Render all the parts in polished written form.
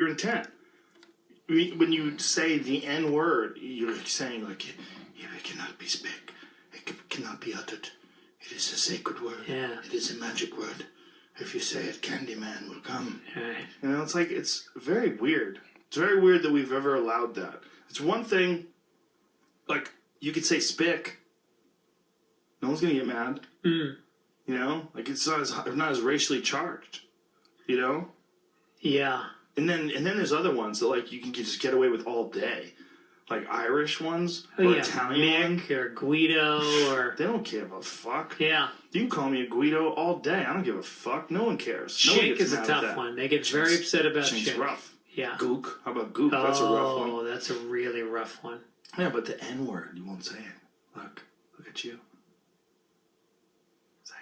intent. When you say the N word, you're saying like, it cannot be spoken. It cannot be uttered. It is a sacred word. Yeah. It is a magic word. If you say it, Candyman will come. Right. You know, it's very weird. It's very weird that we've ever allowed that. It's one thing, like, you could say spick. No one's going to get mad. Mm. You know? Like, it's not as racially charged. You know? Yeah. And then there's other ones that, like, you can just get away with all day. Like Irish ones, or Italian Mick, or Guido, or... They don't give a fuck. Yeah. You can call me a Guido all day. I don't give a fuck. No one cares. Chick is a tough one. They get very upset about Chick. Chick's rough. Yeah. Gook. How about Gook? That's a rough one. Oh, that's a really rough one. Yeah, but the N word, you won't say it. Look at you. Say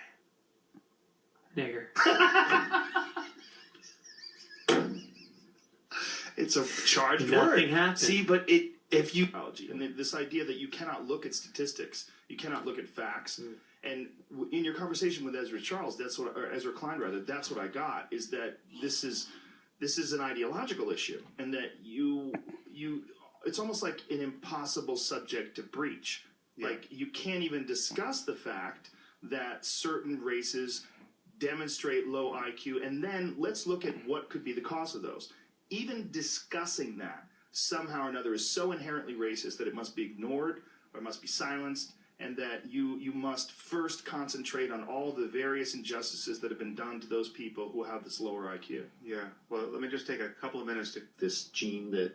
it. Nigger. It's a charged word. Nothing happened. See, but if you... And this idea that you cannot look at statistics, you cannot look at facts, and in your conversation with Ezra Charles, or Ezra Klein rather, that's what I got, is that this is an ideological issue, and that you it's almost like an impossible subject to breach. Yeah. Like, you can't even discuss the fact that certain races demonstrate low IQ, and then let's look at what could be the cause of those. Even discussing that somehow or another is so inherently racist that it must be ignored or it must be silenced, and that you must first concentrate on all the various injustices that have been done to those people who have this lower IQ. Yeah. Well, let me just take a couple of minutes to this gene that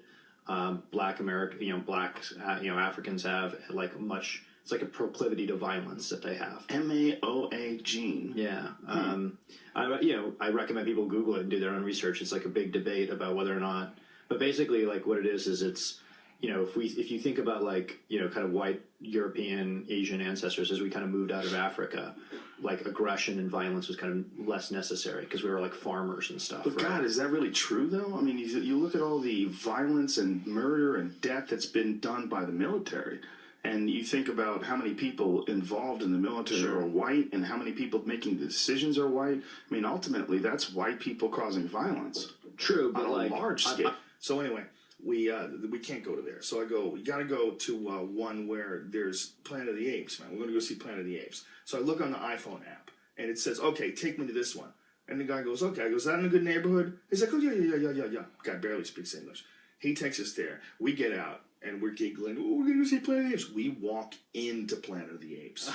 Black Africans have, like much. It's like a proclivity to violence that they have. MAOA gene. Yeah. I recommend people Google it and do their own research. It's like a big debate about whether or not. But basically, like, what it is it's, if you think about, like, kind of white European, Asian ancestors as we kind of moved out of Africa, like, aggression and violence was kind of less necessary because we were like farmers and stuff. But God, is that really true though? I mean, you look at all the violence and murder and death that's been done by the military. And you think about how many people involved in the military are white and how many people making the decisions are white. I mean, ultimately, that's white people causing violence. True, but on a large scale. So anyway, we can't go to there. So I go, we got to go to one where there's Planet of the Apes, man. We're going to go see Planet of the Apes. So I look on the iPhone app, and it says, okay, take me to this one. And the guy goes, okay. I go, is that in a good neighborhood? He's like, oh, yeah. Guy barely speaks English. He takes us there. We get out. And we're giggling, oh, we're going to see Planet of the Apes. We walk into Planet of the Apes.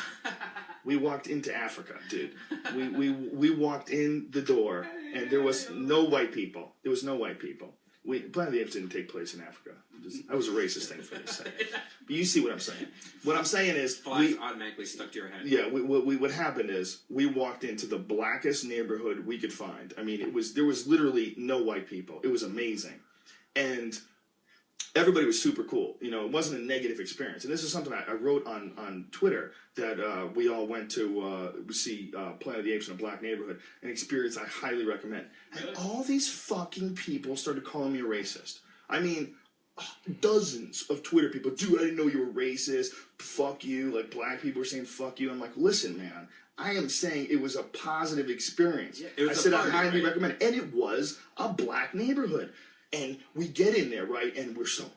We walked into Africa, dude. We walked in the door, and there was no white people. There was no white people. Planet of the Apes didn't take place in Africa. That was a racist thing for me to say. But you see what I'm saying. What I'm saying is... Flies automatically stuck to your head. Yeah, what happened is we walked into the blackest neighborhood we could find. I mean, there was literally no white people. It was amazing. And... everybody was super cool. It wasn't a negative experience. And this is something I wrote on Twitter, that we all went to see Planet of the Apes in a black neighborhood, an experience I highly recommend. And all these fucking people started calling me a racist. I mean, dozens of Twitter people, dude, I didn't know you were racist. Fuck you. Like, black people were saying fuck you. I'm like, listen, man, I am saying it was a positive experience. Yeah, I said I highly recommend it. And it was a black neighborhood. And we get in there, right? And we're so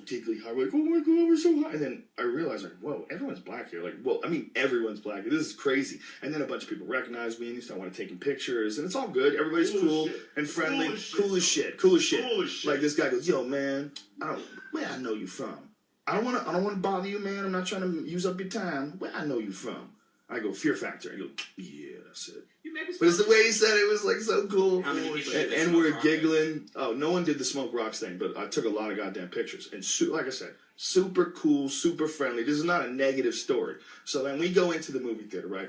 giggly high. We're like, oh my God, we're so high. And then I realized, like, whoa, everyone's black here. Like, well, I mean, everyone's black. This is crazy. And then a bunch of people recognize me and they start want taking pictures. And it's all good. Everybody's cool and friendly. Cool as shit. Like, this guy goes, yo, man, where I know you from? I don't want to bother you, man. I'm not trying to use up your time. Where I know you from? I go, Fear Factor. I go, yeah, that's it. But it's the way he said it was like so cool. And we're giggling. Oh, no one did the Smoke Rocks thing, but I took a lot of goddamn pictures. And like I said, super cool, super friendly. This is not a negative story. So then we go into the movie theater, right?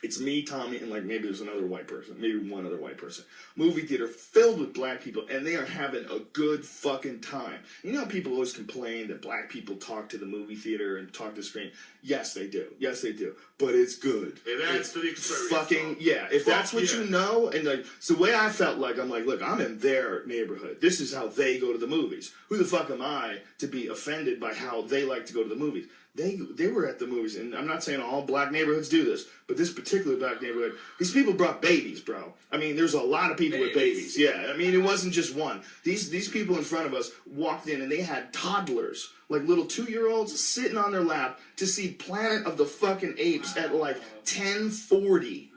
It's me, Tommy, and like maybe there's another white person, maybe one other white person. Movie theater filled with black people, and they are having a good fucking time. You know how people always complain that black people talk to the movie theater and talk to the screen? Yes, they do. Yes, they do. But it's good. It adds to the experience. Fucking, yeah. If that's what you know, and like, so the way I felt like, I'm like, look, I'm in their neighborhood. This is how they go to the movies. Who the fuck am I to be offended by how they like to go to the movies? They were at the movies, and I'm not saying all black neighborhoods do this, but this particular black neighborhood, these people brought babies, bro. I mean, there's a lot of people with babies. Yeah, I mean, it wasn't just one. These people in front of us walked in, and they had toddlers, like little 2-year-olds, sitting on their lap to see Planet of the fucking Apes at like 10:40.